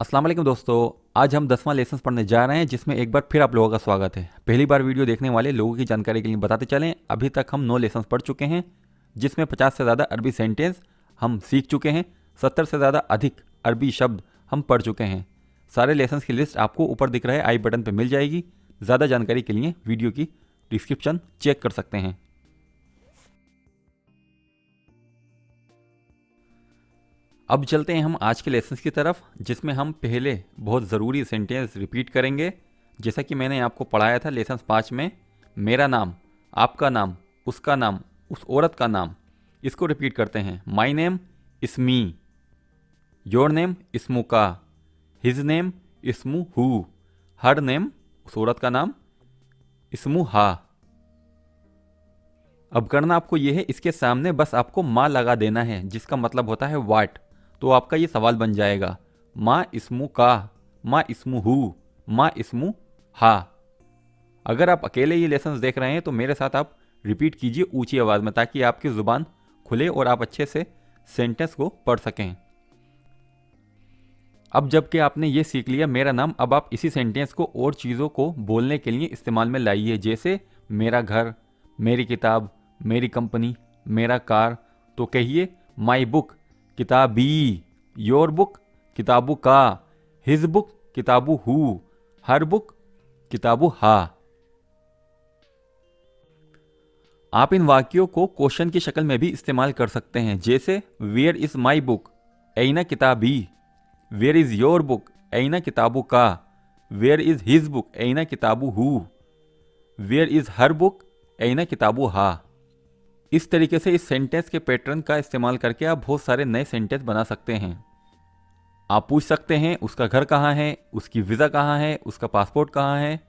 अस्सलाम वालेकुम दोस्तों। आज हम 10वां लेसन पढ़ने जा रहे हैं जिसमें एक बार फिर आप लोगों का स्वागत है। पहली बार वीडियो देखने वाले लोगों की जानकारी के लिए बताते चलें, अभी तक हम 9 लेसन पढ़ चुके हैं जिसमें 50 से ज़्यादा अरबी सेंटेंस हम सीख चुके हैं। 70 से ज़्यादा अधिक अरबी शब्द हम पढ़ चुके हैं। सारे लेसन की लिस्ट आपको ऊपर दिख रहे आई बटन पर मिल जाएगी। ज़्यादा जानकारी के लिए वीडियो की डिस्क्रिप्शन चेक कर सकते हैं। अब चलते हैं हम आज के लेसन की तरफ, जिसमें हम पहले बहुत ज़रूरी सेंटेंस रिपीट करेंगे। जैसा कि मैंने आपको पढ़ाया था लेसन 5 में, मेरा नाम, आपका नाम, उसका नाम, उस औरत का नाम, इसको रिपीट करते हैं। माई नेम इस मी, योर नेम इसमू का, हिज नेम इसमू हु, हर नेम उस औरत का नाम, इसमू हा। अब करना आपको यह है, इसके सामने बस आपको माँ लगा देना है जिसका मतलब होता है वाट। तो आपका ये सवाल बन जाएगा, माँ इसमू का, माँ इसमू हु, माँ इसमू हा। अगर आप अकेले ये लेसन देख रहे हैं तो मेरे साथ आप रिपीट कीजिए ऊंची आवाज़ में, ताकि आपकी ज़ुबान खुले और आप अच्छे से सेंटेंस को पढ़ सकें। अब जबकि आपने ये सीख लिया मेरा नाम, अब आप इसी सेंटेंस को और चीज़ों को बोलने के लिए इस्तेमाल में लाइए। जैसे मेरा घर, मेरी किताब, मेरी कंपनी, मेरा कार। तो कहिए माई बुक किताबी, योर बुक किताबू का, हिज बुक किताबू हु, हर बुक किताबू हा। आप इन वाक्यों को क्वेश्चन की शक्ल में भी इस्तेमाल कर सकते हैं। जैसे वेयर इज माई बुक, ऐना किताबी, वेयर इज योर बुक, ऐना किताबू का, वेयर इज हिज बुक, ऐना किताबू हु, वेयर इज हर बुक, ऐना किताबू हा। इस तरीके से इस सेंटेंस के पैटर्न का इस्तेमाल करके आप बहुत सारे नए सेंटेंस बना सकते हैं। आप पूछ सकते हैं उसका घर कहाँ है, उसकी वीज़ा कहाँ है, उसका पासपोर्ट कहाँ है।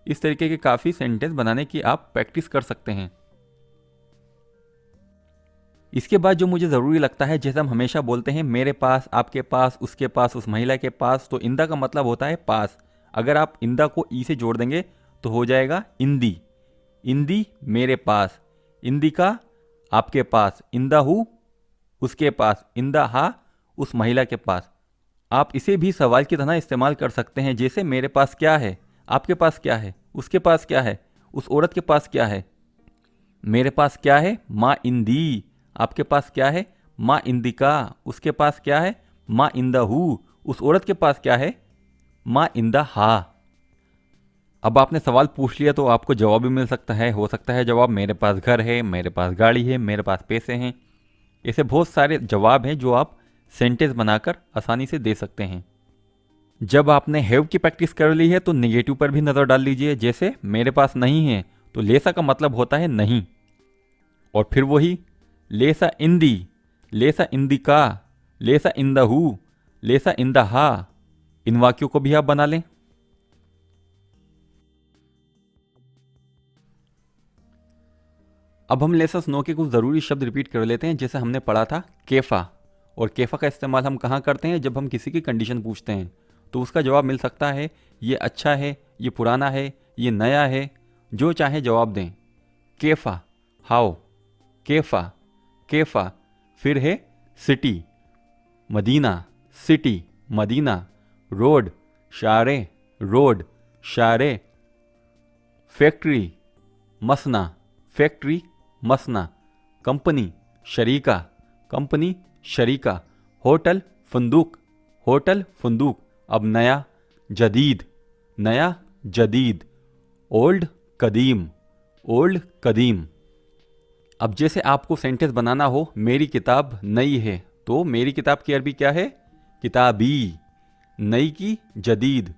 इस तरीके के काफ़ी सेंटेंस बनाने की आप प्रैक्टिस कर सकते हैं। इसके बाद जो मुझे ज़रूरी लगता है, जैसे हम हमेशा बोलते हैं मेरे पास, आपके पास, उसके पास, उस महिला के पास, तो इंदा का मतलब होता है पास। अगर आप इंदा को ई से जोड़ देंगे तो हो जाएगा इंदी। इंदी मेरे पास, इंदी का आपके पास, इंदा हु उसके पास, इंदा हा उस महिला के पास। आप इसे भी सवाल की तरह इस्तेमाल कर सकते हैं। जैसे मेरे पास क्या है, आपके पास क्या है, उसके पास क्या है, उस औरत के पास क्या है। मेरे पास क्या है, माँ इंदी, आपके पास क्या है, माँ इंदिका, उसके पास क्या है, माँ इंदा हु, उस औरत के पास क्या है, माँ इंदा हा। अब आपने सवाल पूछ लिया तो आपको जवाब भी मिल सकता है। हो सकता है जवाब मेरे पास घर है, मेरे पास गाड़ी है, मेरे पास पैसे हैं। ऐसे बहुत सारे जवाब हैं जो आप सेंटेंस बनाकर आसानी से दे सकते हैं। जब आपने हैव की प्रैक्टिस कर ली है तो नेगेटिव पर भी नज़र डाल लीजिए। जैसे मेरे पास नहीं है तो लेसा का मतलब होता है नहीं, और फिर वही लेसा इंदी, लेसा इंदिका, लेसा इंदहू, लेसा इंदहा। इन वाक्यों को भी आप बना लें। अब हम लेसन 9 के कुछ ज़रूरी शब्द रिपीट कर लेते हैं। जैसे हमने पढ़ा था केफ़ा, और केफ़ा का इस्तेमाल हम कहाँ करते हैं, जब हम किसी की कंडीशन पूछते हैं तो उसका जवाब मिल सकता है ये अच्छा है, ये पुराना है, ये नया है, जो चाहे जवाब दें। केफ़ा हाउ, केफ़ा, केफ़ा। फिर है सिटी, मदीना, सिटी, मदीना। रोड, शारे, रोड, शारे। फैक्ट्री, मसना, फैक्ट्री, मसना। कंपनी, शरीका, कंपनी, शरीका। होटल, फंदूक, होटल, फंदूक। अब नया, जदीद, नया, जदीद। ओल्ड, कदीम, ओल्ड, कदीम। अब जैसे आपको सेंटेंस बनाना हो मेरी किताब नई है, तो मेरी किताब की अरबी क्या है, किताबी। नई की जदीद,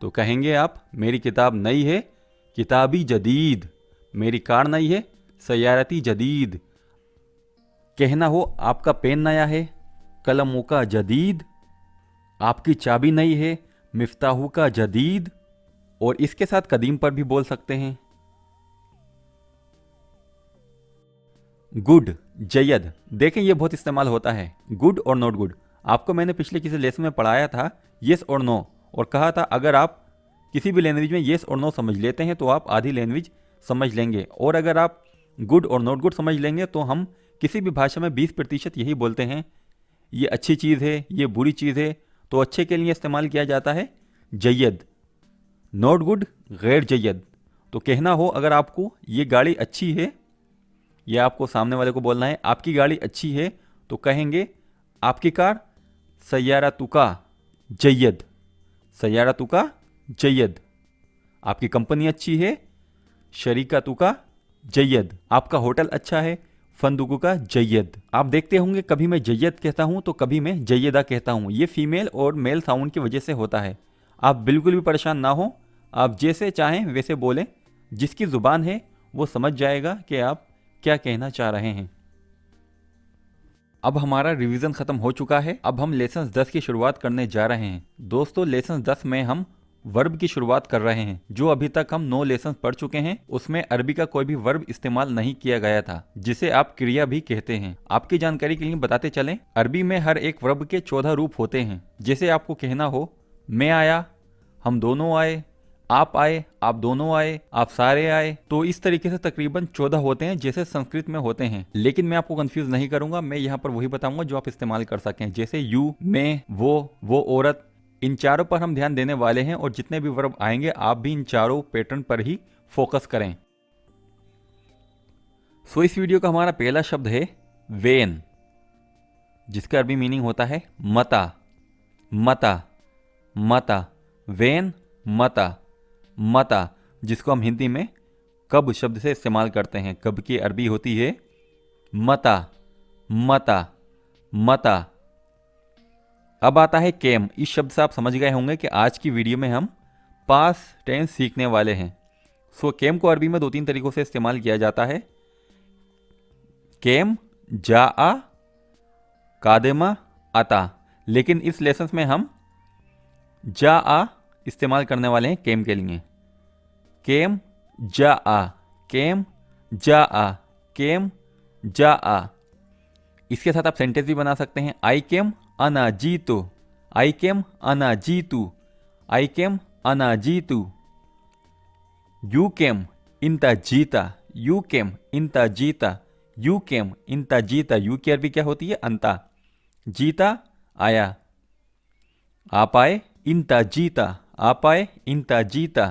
तो कहेंगे आप मेरी किताब नई है, किताबी जदीद। मेरी कार नई है, सयारती जदीद। कहना हो आपका पेन नया है, कलमों का जदीद। आपकी चाबी नई है, मिफ्ताहू का जदीद। और इसके साथ कदीम पर भी बोल सकते हैं। Good, Zayed. देखें ये बहुत इस्तेमाल होता है, गुड और नॉट गुड। आपको मैंने पिछले किसी लेसन में पढ़ाया था येस और नो, और कहा था अगर आप किसी भी लैंग्वेज में येस और नो समझ लेते हैं तो आप आधी लैंग्वेज समझ लेंगे, और अगर आप गुड और नॉट गुड समझ लेंगे तो हम किसी भी भाषा में 20% यही बोलते हैं, ये अच्छी चीज़ है, ये बुरी चीज़ है। तो अच्छे के लिए इस्तेमाल किया जाता है जय्यद। नॉट गुड, गैर जय्यद। तो कहना हो अगर आपको ये गाड़ी अच्छी है, या आपको सामने वाले को बोलना है आपकी गाड़ी अच्छी है, तो कहेंगे आपकी कार सय्यारा तुका जय्यद, सय्यारा तुका जय्यद। आपकी कंपनी अच्छी है, शरीका तुका जय्यद। आपका होटल अच्छा है, फंदुकु का जय्यद। आप देखते होंगे कभी मैं जय्यद कहता हूं तो कभी मैं जय्यदा कहता हूं। ये फीमेल और मेल साउंड की वजह से होता है। आप बिल्कुल भी परेशान ना हो, आप जैसे चाहें वैसे बोलें। जिसकी ज़ुबान है वो समझ जाएगा कि आप क्या कहना चाह रहे हैं। अब हमारा रिवीजन ख़त्म हो चुका है। अब हम लेसन 10 की शुरुआत करने जा रहे हैं। दोस्तों लेसन 10 में हम वर्ब की शुरुआत कर रहे हैं। जो अभी तक हम 9 लेसन पढ़ चुके हैं उसमें अरबी का कोई भी वर्ब इस्तेमाल नहीं किया गया था, जिसे आप क्रिया भी कहते हैं। आपकी जानकारी के लिए बताते चलें, अरबी में हर एक वर्ब के 14 रूप होते हैं। जैसे आपको कहना हो मैं आया, हम दोनों आए, आप आए, आप दोनों आए, आप सारे आए, तो इस तरीके से तकरीबन 14 होते हैं जैसे संस्कृत में होते हैं। लेकिन मैं आपको कंफ्यूज नहीं करूंगा, मैं यहाँ पर वही बताऊंगा जो आप इस्तेमाल कर सकें। जैसे यू, मैं, वो औरत, इन चारों पर हम ध्यान देने वाले हैं और जितने भी वर्ब आएंगे आप भी इन चारों पैटर्न पर ही फोकस करें। सो इस वीडियो का हमारा पहला शब्द है वेन, जिसका अरबी मीनिंग होता है मता, मता, मता। वेन, मता, मता, जिसको हम हिंदी में कब शब्द से इस्तेमाल करते हैं। कब की अरबी होती है मता, मता, मता। अब आता है केम। इस शब्द से आप समझ गए होंगे कि आज की वीडियो में हम पास्ट टेंस सीखने वाले हैं। सो केम को अरबी में 2-3 तरीकों से इस्तेमाल किया जाता है। केम, जाआ, कादेमा, अता। लेकिन इस लेसन में हम जाआ इस्तेमाल करने वाले हैं केम के लिए। केम, जाआ, केम, जाआ, केम, जाआ। इसके साथ आप सेंटेंस भी बना सकते हैं। आई केम अना जीतू, आई केम अना जीतू, आई केम अना जीतू। यू केम इंता जीता, यू केम इंता जीता, यू केम इंता जीता। यू की अरबी क्या होती है अंता। जीता, आया। आप आए, इंता जीता, आप आए, इंता जीता।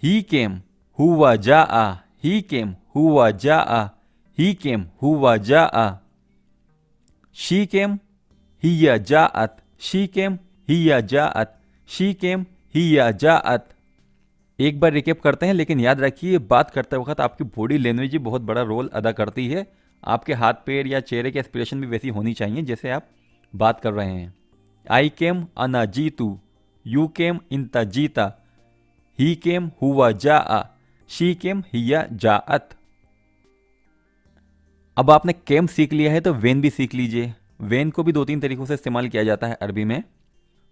ही केम हुआ जाआ, ही केम हुआ जाआ, ही केम हुआ जाआ। शी केम हिया जाअत, शी केम हिया जाअत, शी केम हिया जाअत। एक बार रिकेप करते हैं, लेकिन याद रखिए बात करते वक्त आपकी बॉडी लैंग्वेज बहुत बड़ा रोल अदा करती है। आपके हाथ पैर या चेहरे की एक्सप्रेशन भी वैसी होनी चाहिए जैसे आप बात कर रहे हैं। आई केम अना जीतू, यू केम इंता जीता, ही केम हुआ जाआ, शी केम हिया जाअत। अब आपने केम सीख लिया है तो वेन भी सीख लीजिए। वेन को भी 2-3 तरीकों से इस्तेमाल किया जाता है अरबी में।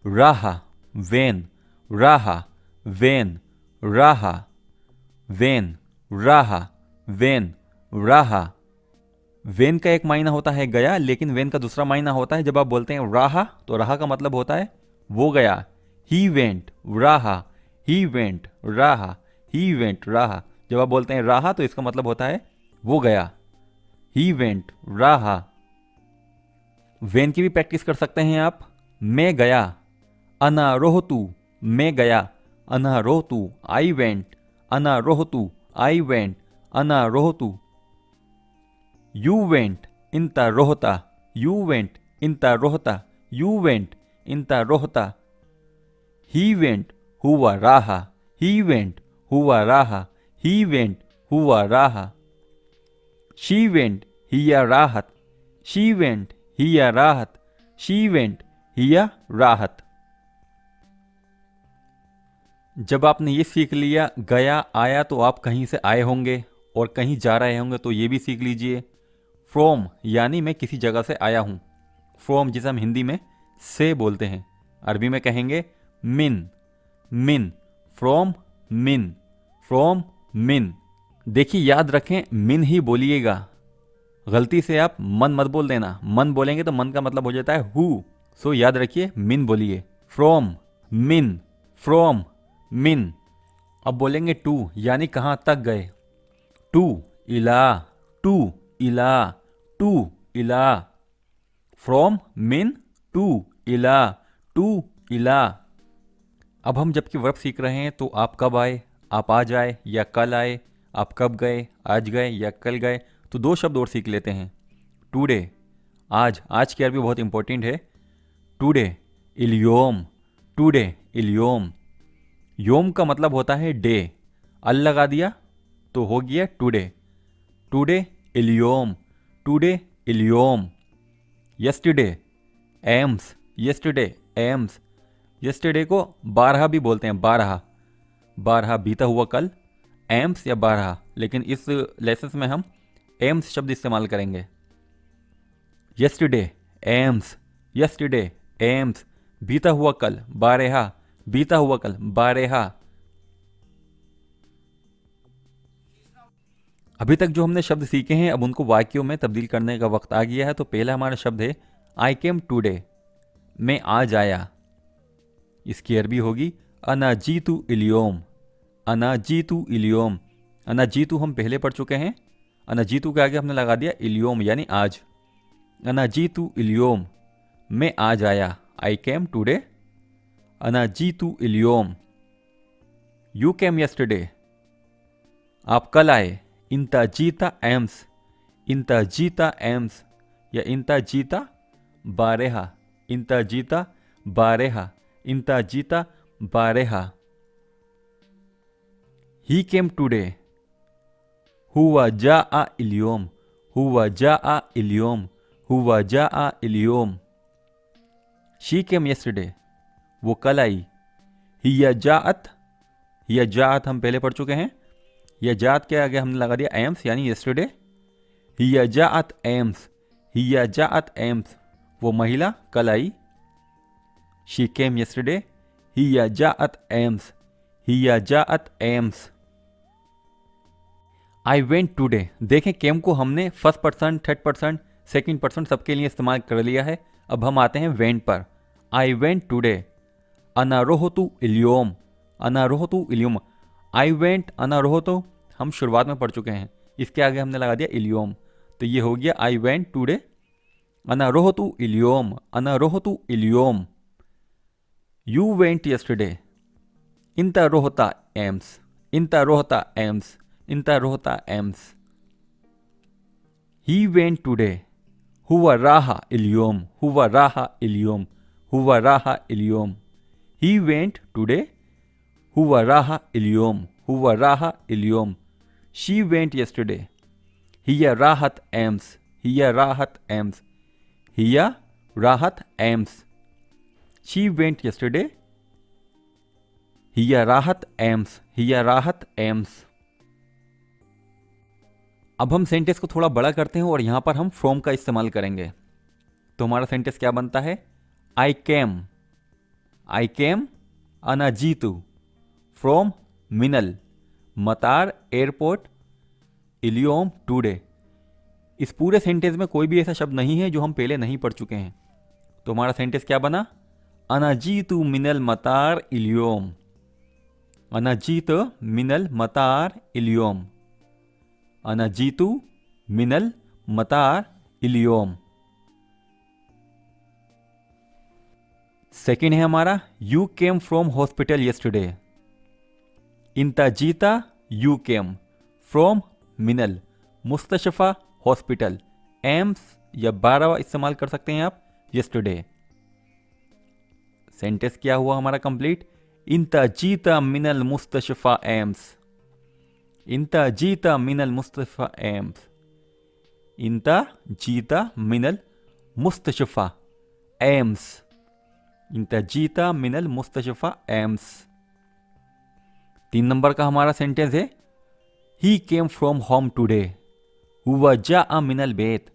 राहा, वेन, राहा, वेन, राहा, वेन, राहा, वेन, राहा। वेन का एक मायना होता है गया, लेकिन वेन का दूसरा मायना होता है जब आप बोलते हैं राहा, तो राहा का मतलब होता है वो गया। ही वेंट राहा, ही वेंट राहा, ही वेंट राहा। जब आप बोलते हैं राहा तो इसका मतलब होता है वो गया। ही वेंट राहा। वेन की भी प्रैक्टिस कर सकते हैं आप। मैं गया, अना रोहतू, मैं गया, अना रोहतू, आई वेंट, अना रोहतू, आई वेंट, अना रोहतू। यू वेंट इंता रोहता, यू वेंट इंता रोहता, यू वेंट इंता रोहता। ही वेंट हुआ राहा, ही वेंट हुआ राहा, ही वेंट हुआ राहा। शी वेंट हिया राहत, शी वेंट हिया राहत, शी वेंट हिया राहत। जब आपने ये सीख लिया गया आया, तो आप कहीं से आए होंगे और कहीं जा रहे होंगे, तो ये भी सीख लीजिए। फ्रॉम यानी मैं किसी जगह से आया हूँ। फ्रॉम जिसे हम हिंदी में से बोलते हैं, अरबी में कहेंगे मिन, मिन, फ्रॉम मिन, फ्रॉम मिन। देखिए याद रखें मिन ही बोलिएगा, गलती से आप मन मत बोल देना। मन बोलेंगे तो मन का मतलब हो जाता है हु। सो याद रखिए मिन बोलिए। फ्रॉम मिन, फ्रॉम मिन। अब बोलेंगे टू यानी कहाँ तक गए। टू इला, टू इला, टू इला। फ्रॉम मिन टू इला, टू इला। अब हम जबकि वर्ब सीख रहे हैं तो आप कब आए, आप आज आए या कल आए, आप कब गए, आज गए या कल गए। तो दो शब्द और सीख लेते हैं। टुडे, आज, आज की अरबी बहुत इंपॉर्टेंट है। टुडे, इल्योम, टुडे, इल्योम। योम का मतलब होता है डे, अल लगा दिया तो हो गया टुडे, टुडे इल्योम, टुडे इल्योम। यस्टरडे, एम्स, यस्टरडे, एम्स। यस्टरडे को बारह भी बोलते हैं, बारह, बारह बीता हुआ कल, एम्स या बारह, लेकिन इस लेसन में हम एम्स शब्द इस्तेमाल करेंगे। यस्टरडे, एम्स, यस्टरडे, एम्स। बीता हुआ कल, बारहा, बीता हुआ कल, बारहा। अभी तक जो हमने शब्द सीखे हैं अब उनको वाक्यों में तब्दील करने का वक्त आ गया है। तो पहला हमारा शब्द है आई केम टूडे, मैं आज आया। इसकी अरबी होगी अना जीतू इलियोम, अना जीतू इलियोम। अना जीतू हम पहले पढ़ चुके हैं, अना जीतू के आगे हमने लगा दिया इलियोम यानी आज। अना जीतू इलियोम, मैं आज आया, आई केम टूडे। अना जीतू इलियोम, यू केम यस्टरडे, आप कल आए। इंता जीता एम्स, इंता जीता एम्स या इंता जीता बारेहा, इंता जीता बारेहा, इंता जीता बारेहा। ही केम टूडे, हुआ जा आ इलियोम, हुआ जा आ इलियोम, हुआ जा आ इलियोम। शी केम यस्टरडे, वो कल आई। हिया जाअत, हिया जाअत हम पहले पढ़ चुके हैं। हिया जाअत के आगे हमने लगा दिया एम्स यानी यस्टरडे। हिया जाअत एम्स, हिया जाअत एम्स, वो महिला कल आई। शी केम यस्टरडे, हिया जाअत एम्स, हिया जाअत एम्स। आई वेंट टूडे, देखें केम को हमने first person, third person, second person सबके लिए इस्तेमाल कर लिया है। अब हम आते हैं वेंट पर। आई वेंट टूडे, अना रोहतु इलियोम, अना रोहतु इलियोम। आई वेंट अना रोहतु हम शुरुआत में पढ़ चुके हैं, इसके आगे हमने लगा दिया इलियोम, तो ये हो गया आई वेंट टूडे अना रोहतु इलियोम, अना रोहतु इलियोम। यू वेंट यस्टरडे, इंता रोहता एम्स, इंता रोहता एम्स, इंता रोहता एम्स। ही वेंट टूडे, हुआ राहा इलियोम, हुआ राहा इलियोम, हुआ राहा इलियोम। ही वेंट टूडे, हुआ राहा इलियोम, हुआ राहा इलियोम। शी वेंट यस्टरडे, हिया राहत एम्स, हिया राहत एम्स, हिया राहत एम्स। शी वेंट यस्टरडे, हिया राहत एम्स, हिया राहत एम्स। अब हम सेंटेंस को थोड़ा बड़ा करते हैं और यहां पर हम फ्रॉम का इस्तेमाल करेंगे। तो हमारा सेंटेंस क्या बनता है, आई केम, आई केम अना Jitu from Minal, मतार airport, इलियोम today. इस पूरे सेंटेंस में कोई भी ऐसा शब्द नहीं है जो हम पहले नहीं पढ़ चुके हैं। तो हमारा सेंटेंस क्या बना, अनाजीतु मिनल मतार इलियोम, अनाजीत मिनल मतार इलियोम, अनाजीतु मिनल मतार इलियोम। सेकेंड है हमारा you came from hospital yesterday. इंताजीता यू केम फ्रॉम मिनल, मुस्तशफा हॉस्पिटल, एम्स या 12 इस्तेमाल कर सकते हैं आप, यस्टरडे। सेंटेंस क्या हुआ हमारा कंप्लीट, इंताजीता मिनल मुस्तशफा एम्स, इंताजीता मिनल मुस्तशफा एम्स, इंताजीता मिनल मुस्तशफा एम्स, इंताजीता मिनल मुस्तशफा एम्स। 3 नंबर का हमारा सेंटेंस है ही केम फ्रॉम होम टूडे, हुआ जा आ मिनल बेत,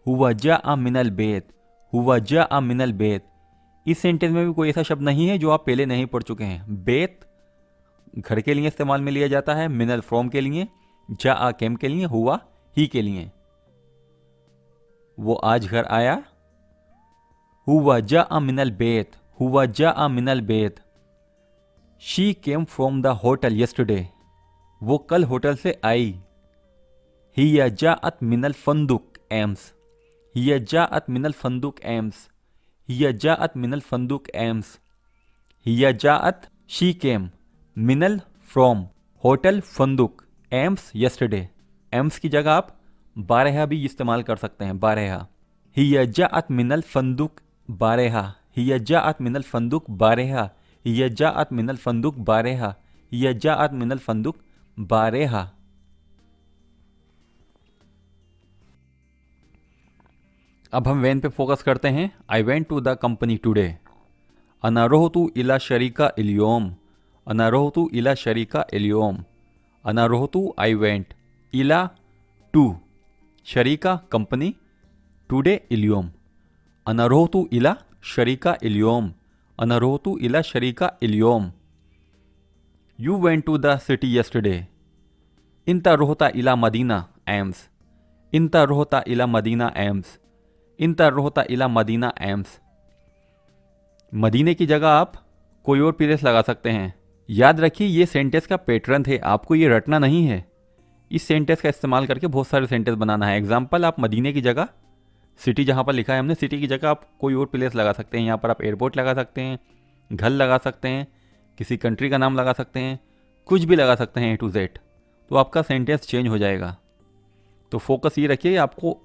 हुआ जा आ मिनल बेत, हुआ जा आ मिनल बेत। इस सेंटेंस में भी कोई ऐसा शब्द नहीं है जो आप पहले नहीं पढ़ चुके हैं। बेत घर के लिए इस्तेमाल में लिया जाता है, मिनल फ्रॉम के लिए, जा आ केम के लिए, हुआ ही के लिए। वो आज घर आया, हुआ जा आ मिनल बेत, हुआ जा आ मिनल बेत। She came from the hotel yesterday, वो कल होटल से आई। हिया जाअत मिनल फंदुक एम्स, हिया जाअत मिनल फंदुक एम्स, हिया जाअत मिनल फंदुक एम्स, हिया जाअत शी केम, मिनल फ्रॉम होटल फंदुक, एम्स यस्टरडे। एम्स की जगह आप बारहा भी इस्तेमाल कर सकते हैं, बारहा। हिया जाअत मिनल फंदुक बारहा, हिया जाअत मिनल फंदुक बारहा, हिया जाअत मिनल फंदुक बारहा, हिया जाअत मिनल फंदुक बारहा। अब हम वेन पे फोकस करते हैं। I went to the company today, अना रोहतु इला शरीका इल्योम, अना रोहतु इला शरीका इल्योम, अना रोहतु आई वेंट, इला टू, शरीका कंपनी, टुडे इल्योम, अना रोहतु इला शरीका इल्योम, अना रोहतु इला शरीका इल्योम। You went to the city yesterday, इंता रोहता इला मदीना एम्स, इंता रोहता इला मदीना एम्स, इंता रोहता इला मदीना एम्स। मदीने की जगह आप कोई और प्लेस लगा सकते हैं। याद रखिए ये सेंटेंस का पैटर्न है, आपको ये रटना नहीं है। इस सेंटेंस का इस्तेमाल करके बहुत सारे सेंटेंस बनाना है। एग्जाम्पल, आप मदीने की जगह सिटी, जहाँ पर लिखा है हमने सिटी की जगह आप कोई और प्लेस लगा सकते हैं। यहाँ पर आप एयरपोर्ट लगा सकते हैं, घर लगा सकते हैं, किसी कंट्री का नाम लगा सकते हैं, कुछ भी लगा सकते हैं A to Z, तो आपका सेंटेंस चेंज हो जाएगा। तो फोकस ये रखिए, आपको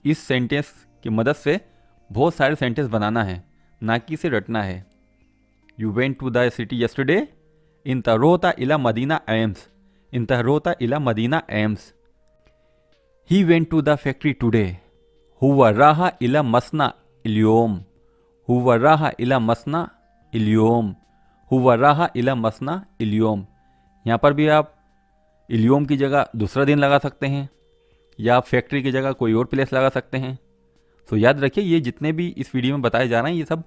इस सेंटेंस की मदद से बहुत सारे सेंटेंस बनाना है, ना कि इसे रटना है। You went to the city yesterday, इंतरोता इला मदीना एम्स, इंतरोता इला मदीना एम्स। He went to the factory today, हुआ राहा इला मसना इल्योम, हुआ राहा इला मसना इल्योम, हुआ राहा इला मसना इल्योम। यहाँ पर भी आप इल्योम की जगह दूसरा दिन लगा सकते हैं, या आप फैक्ट्री की जगह कोई और प्लेस लगा सकते हैं। तो याद रखिए, ये जितने भी इस वीडियो में बताए जा रहे हैं ये सब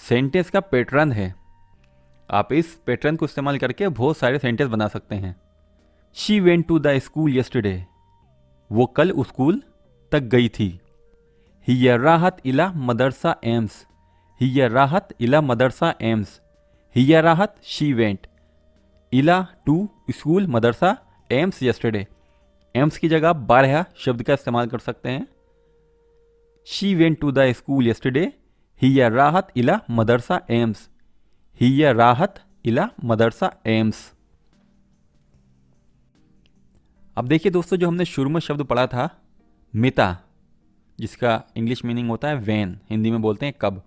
सेंटेंस का पैटर्न है। आप इस पैटर्न को इस्तेमाल करके बहुत सारे सेंटेंस बना सकते हैं। She went to the school yesterday, वो कल स्कूल तक गई थी। हिया राहत इला मदरसा एम्स, हिया राहत इला मदरसा एम्स, हिया राहत शी वेंट, इला टू स्कूल, मदरसा, एम्स यस्टरडे। एम्स की जगह आप बारहा शब्द का इस्तेमाल कर सकते हैं। She went to the school yesterday, हिया राहत इला मदरसा एम्स, हिया राहत इला मदरसा एम्स। अब देखिए दोस्तों, जो हमने शुरू में शब्द पढ़ा था मिता, जिसका इंग्लिश मीनिंग होता है वैन, हिंदी में बोलते हैं कब।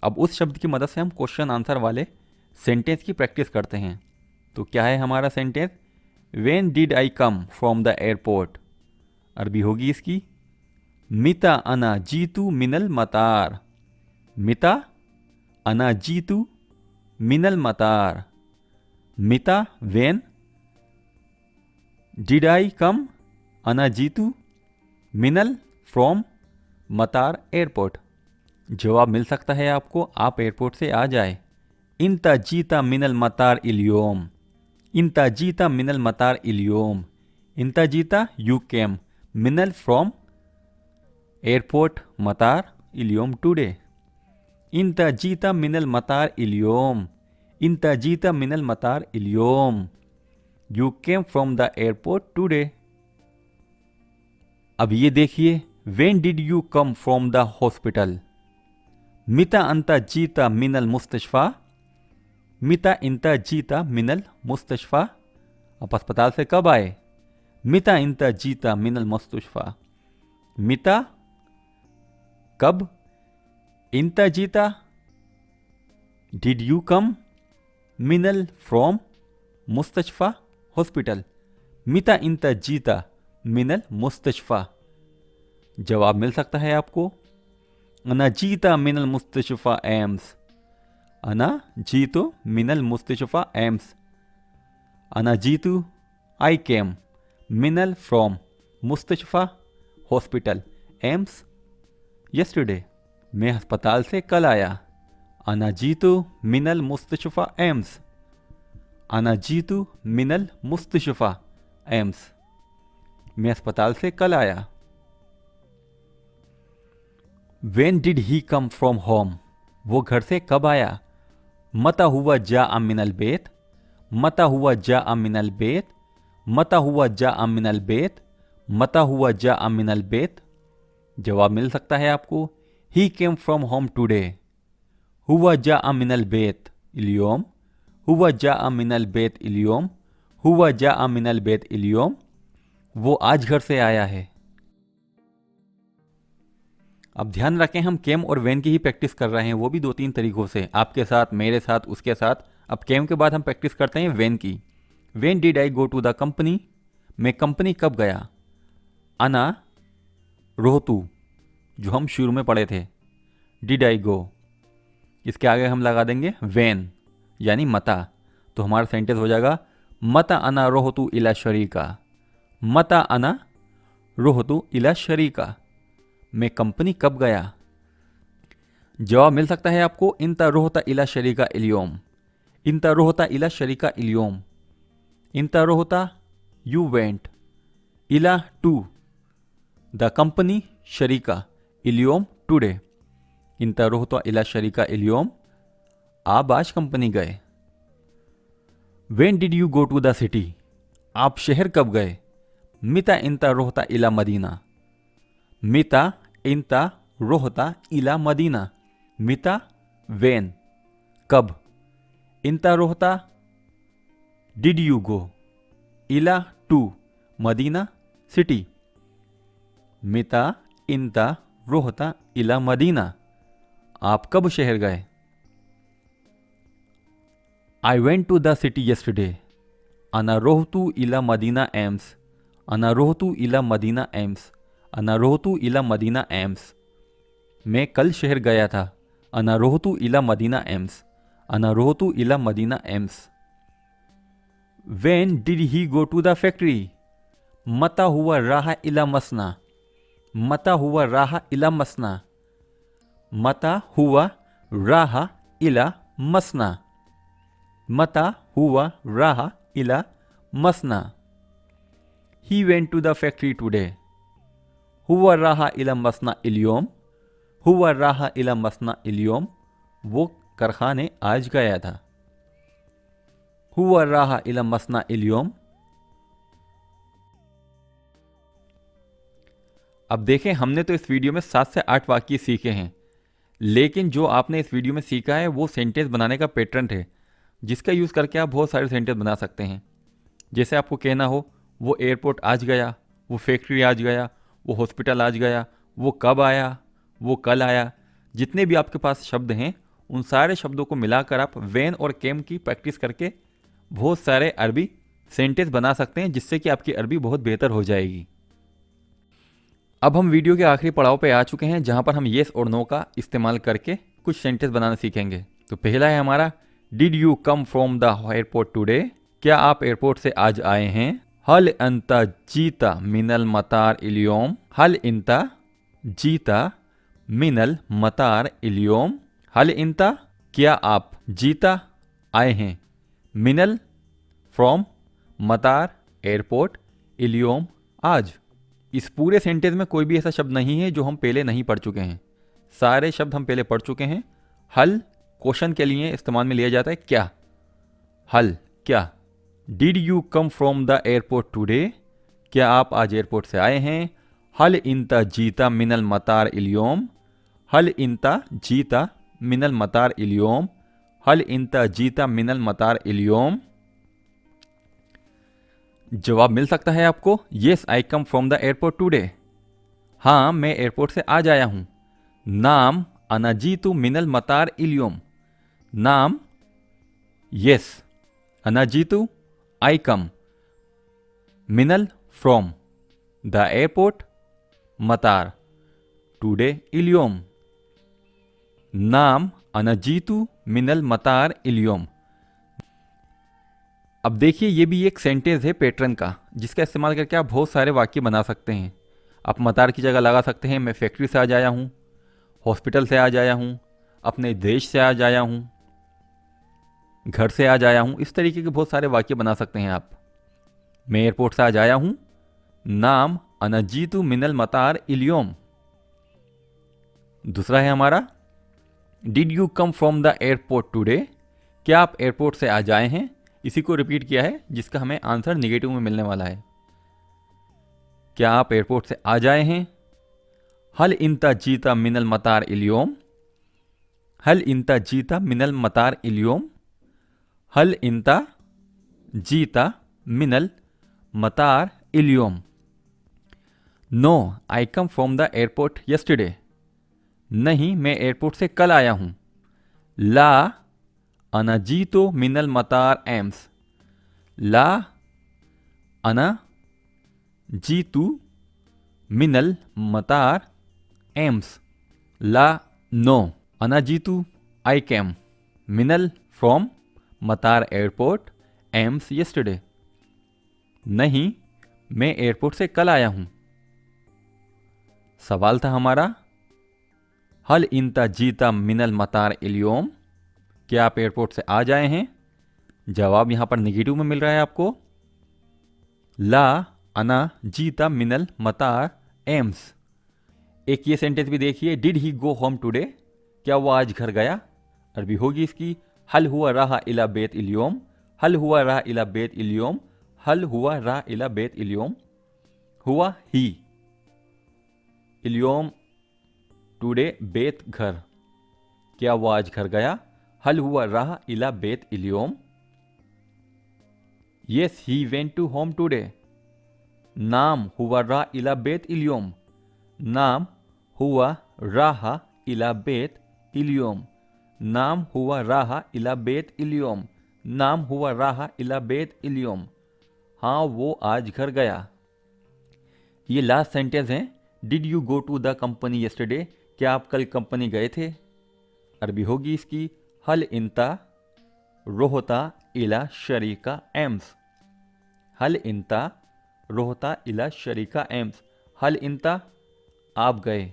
अब उस शब्द की मदद से हम क्वेश्चन आंसर वाले सेंटेंस की प्रैक्टिस करते हैं। तो क्या है हमारा sentence? When did I come from the airport. अरबी होगी इसकी मिता अना जीतू मिनल मतार, मिता अना जीतू मिनल मतार। मिता वेन डिड आई कम अना जीतू मिनल फ्रॉम मतार एयरपोर्ट। जवाब मिल सकता है आपको, आप एयरपोर्ट से आ जाए। इंता जीता मिनल मतार इल्योम, इंता जीता मिनल मतार इल्योम, इंता जीता यू केम, मिनल फ्रॉम एयरपोर्ट मतार इल्योम टुडे। इंता जीता मिनल मतार इल्योम, इंता जीता मिनल मतार इल्योम, you came from the airport today. अब ये देखिए, when did you come from the hospital. मिता अंता जीता मिनल मुस्तशफा, मिता इंता जीता मिनल मुस्तशफा। आप अस्पताल से कब आए? मिता इंता जीता मिनल मुस्तशफा। मिता कब, इंता जीता did you come, Minal from मुस्तशफा hospital. मिता इंता जीता मिनल मुस्तशफा। जवाब मिल सकता है आपको, अना जीता मिनल मुस्तशफा एम्स, अना जीतो मिनल मुस्तशफा एम्स, अना जीतू आई केम मिनल फ्रॉम मुस्तशफा हॉस्पिटल एम्स यस्टरडे। मैं अस्पताल से कल आया। अना जीतू मिनल मुस्तशफा एम्स, अना जीतू मिनल मुस्तशफा एम्स। मैं अस्पताल से कल आया। When did he come from home, वो घर से कब आया। मता हुआ जा अमिनल बेत, मता हुआ जा अमिनल बेत, मता हुआ जा अमिनल बेत, मता हुआ जा अमिनल बेत। जवाब मिल सकता है आपको, ही केम फ्रॉम होम टुडे। हुवा जा मिनल बेत इलियोम। हुवा जा मिनल बेत इलियोम। हुवा जा मिनल बेत इलियोम। वो आज घर से आया है। अब ध्यान रखें, हम केम और वेन की ही प्रैक्टिस कर रहे हैं, वो भी 2-3 तरीकों से, आपके साथ, मेरे साथ, उसके साथ। अब केम के बाद हम प्रैक्टिस करते हैं वेन की। When did I go to the company. मैं कंपनी कब गया। अना रोहतू, जो हम शुरू में पढ़े थे, डिड आई गो, इसके आगे हम लगा देंगे वेन यानी मता, तो हमारा सेंटेंस हो जाएगा मता अना रोहतू इला शरीका। मता अना रोहतू इला शरीका। मैं कंपनी कब गया। जवाब मिल सकता है आपको इंता रोहता इला शरीका इलियोम। इंता रोहता इला शरीका इलियोम। इंता रोहता यू वेंट, इला टू द कंपनी, शरीका इलियोम टुडे। इंता रोहता इला शरीका इलियोम, आप आज कंपनी गए। When did you go to the city, आप शहर कब गए। मिता इंता रोहता इला मदीना। मिता इंता रोहता इला मदीना। मिता वेन, कब। इंता रोहता डिड यू गो, इला टू मदीना सिटी। मिता इंता रोहता इला मदीना, आप कब शहर गए। I went to the city yesterday. अना रोहतू इला मदीना एम्स। अना रोहतू इला मदीना एम्स। अना रोहतू इला मदीना एम्स, मैं कल शहर गया था। अना रोहतू इला मदीना एम्स। अना रोहतू इला मदीना एम्स। When did he go to the factory, मता हुआ राह इला मसना। मता हुआ राह इला मसना। मता हुआ राह इला मसना। मता हुआ राह इला मसना। He went to the factory today. हुआ राह इला मसना इलियोम। हुआ राह इला मसना इलियोम, वो कारखाने आज गया था। हुआ राह इला मसना इलियोम। अब देखें, हमने तो इस वीडियो में 7 से 8 वाक्य सीखे हैं, लेकिन जो आपने इस वीडियो में सीखा है वो सेंटेंस बनाने का पैटर्न है, जिसका यूज़ करके आप बहुत सारे सेंटेंस बना सकते हैं। जैसे आपको कहना हो वो एयरपोर्ट आज गया, वो फैक्ट्री आज गया, वो हॉस्पिटल आज गया, वो कब आया, वो कल आया। जितने भी आपके पास शब्द हैं उन सारे शब्दों को मिलाकर आप वेन और केम की प्रैक्टिस करके बहुत सारे अरबी सेंटेंस बना सकते हैं, जिससे कि आपकी अरबी बहुत बेहतर हो जाएगी। अब हम वीडियो के आखिरी पड़ाव पे आ चुके हैं, जहां पर हम येस और नो का इस्तेमाल करके कुछ सेंटेंस बनाना सीखेंगे। तो पहला है हमारा, did you come from the airport today. क्या आप एयरपोर्ट से आज आए हैं। हल अंता जीता मिनल मतार इलियोम। हल इंता जीता मिनल मतार इलियोम। हल इंता, क्या आप जीता आए हैं, मिनल फ्रॉम मतार एयरपोर्ट, इलियोम आज। इस पूरे सेंटेंस में कोई भी ऐसा शब्द नहीं है जो हम पहले नहीं पढ़ चुके हैं, सारे शब्द हम पहले पढ़ चुके हैं। हल क्वेश्चन के लिए इस्तेमाल में लिया जाता है, क्या, हल क्या। Did you come from the airport today, क्या आप आज एयरपोर्ट से आए हैं। हल इंता जीता मिनल मतार इलियोम। हल इंता जीता मिनल मतार इलियोम। हल इंता जीता मिनल मतार इलियोम। जवाब मिल सकता है आपको, yes I come from the airport today. हाँ, मैं एयरपोर्ट से आज आया हूं। नाम अनाजीतु मिनल मतार इलियोम। नाम yes, अनाजीतु I come, Minal from the airport, मतार today इलियोम। नाम अनाजीतु मिनल मतार इलियोम। अब देखिए, ये भी एक सेंटेंस है पैटर्न का, जिसका इस्तेमाल करके आप बहुत सारे वाक्य बना सकते हैं। आप मतार की जगह लगा सकते हैं मैं फैक्ट्री से आज आया हूँ, हॉस्पिटल से आज आया हूँ, अपने देश से आज आया हूँ, घर से आज आया हूँ। इस तरीके के बहुत सारे वाक्य बना सकते हैं आप। मैं एयरपोर्ट से आज आया हूँ। नाम अनाजीतु मिनल मतार इलियोम। दूसरा है हमारा, did you come from the airport today. क्या आप एयरपोर्ट से आज आए हैं। इसी को रिपीट किया है, जिसका हमें आंसर निगेटिव में मिलने वाला है। क्या आप एयरपोर्ट से आज आए हैं। हल इंता जीता मिनल मतार इलियोम, हल इंता जीता मिनल मतार इलियोम, हल इंता जीता मिनल मतार इलियोम। No I come from the airport yesterday, नहीं मैं एयरपोर्ट से कल आया हूँ। ला अना जीतो मिनल मतार एम्स, ला अना जीतू मिनल मतार एम्स, ला नो अना Jitu I came, Minal from मतार airport AIIMS yesterday, नहीं मैं एयरपोर्ट से कल आया हूं। सवाल था हमारा हल इंता जीता मिनल मतार इलियोम, क्या आप एयरपोर्ट से आ जाए हैं। जवाब यहां पर निगेटिव में मिल रहा है आपको। ला अना जीता मिनल मतार एम्स। एक ये सेंटेंस भी देखिए, did he go home today, क्या वो आज घर गया। अरबी होगी इसकी हल हुआ रहा इला बेत इलियोम, हल हुआ रहा इला बेत इलियोम, हल हुआ रहा इला बेत इलियोम। हुआ ही, इलियोम टुडे बेत घर, क्या वो आज घर गया। हल हुआ रहा इला बेत इलियोम। Yes he went to home today, नाम हुआ रहा इला बेत इलियोम, नाम हुआ राहा इला बेत इलियोम, नाम हुआ राहा इला बेत इलियोम, नाम हुआ राहा इला बेत इलियोम। हाँ वो आज घर गया। ये लास्ट सेंटेंस है, did you go to the company yesterday, क्या आप कल कंपनी गए थे। अरबी होगी इसकी हल इंता रोहता इला शरीका एम्स, हल इंता रोहता इला शरीका एम्स। हल इंता आप गए,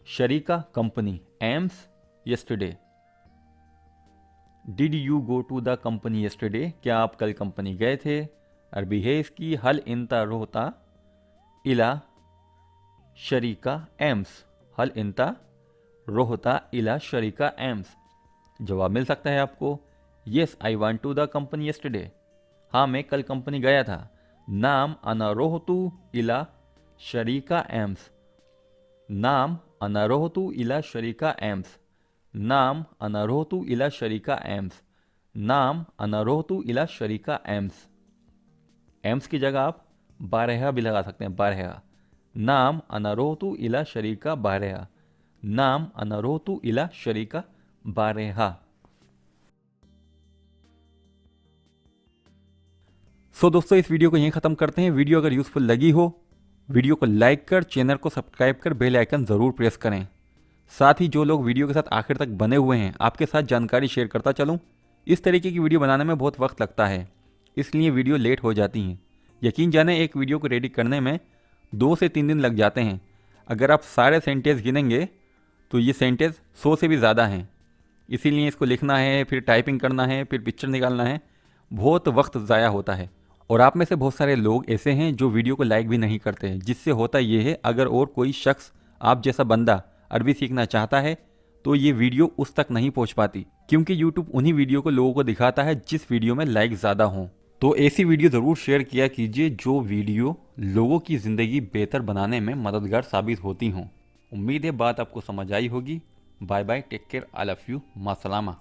शरीका कंपनी, एम्स yesterday. Did you go to the company yesterday, क्या आप कल कंपनी गए थे। अरबी है इसकी हल इंता रोहता इला शरीका एम्स, हल इंता रोहता इला शरीका एम्स। जवाब मिल सकता है आपको yes I want to the company yesterday, हाँ मैं कल कंपनी गया था। नाम अना रोहतू इला शरीका एम्स, नाम अना रोहतू इला शरीका एम्स, नाम अना रोहतू इला शरीका एम्स, नाम अना रोहतू इला शरीका एम्स। एम्स की जगह आप बारहा भी लगा सकते हैं, बारहा। नाम अना रोहतू इला शरीका बारहा, नाम अना रोहतू इला शरीका बारहा। सो दोस्तों इस वीडियो को यहीं ख़त्म करते हैं। वीडियो अगर यूज़फुल लगी हो, वीडियो को लाइक कर, चैनल को सब्सक्राइब कर, बेल आइकन ज़रूर प्रेस करें। साथ ही जो लोग वीडियो के साथ आखिर तक बने हुए हैं, आपके साथ जानकारी शेयर करता चलूँ। इस तरीके की वीडियो बनाने में बहुत वक्त लगता है, इसलिए वीडियो लेट हो जाती हैं। यकीन जाने एक वीडियो को रेडी करने में 2 से 3 दिन लग जाते हैं। अगर आप सारे सेंटेंस गिनेंगे तो ये सेंटेंस 100 से भी ज़्यादा हैं। इसीलिए इसको लिखना है, फिर टाइपिंग करना है, फिर पिक्चर निकालना है, बहुत वक्त ज़ाया होता है। और आप में से बहुत सारे लोग ऐसे हैं जो वीडियो को लाइक भी नहीं करते हैं, जिससे होता ये है अगर और कोई शख्स आप जैसा बंदा अरबी सीखना चाहता है तो ये वीडियो उस तक नहीं पहुंच पाती, क्योंकि यूट्यूब उन्हीं वीडियो को लोगों को दिखाता है जिस वीडियो में लाइक ज़्यादा हों। तो ऐसी वीडियो ज़रूर शेयर किया कीजिए जो वीडियो लोगों की ज़िंदगी बेहतर बनाने में मददगार साबित होती हों। उम्मीद है बात आपको समझ आई होगी। Bye bye, take care, I love you, मासलामा।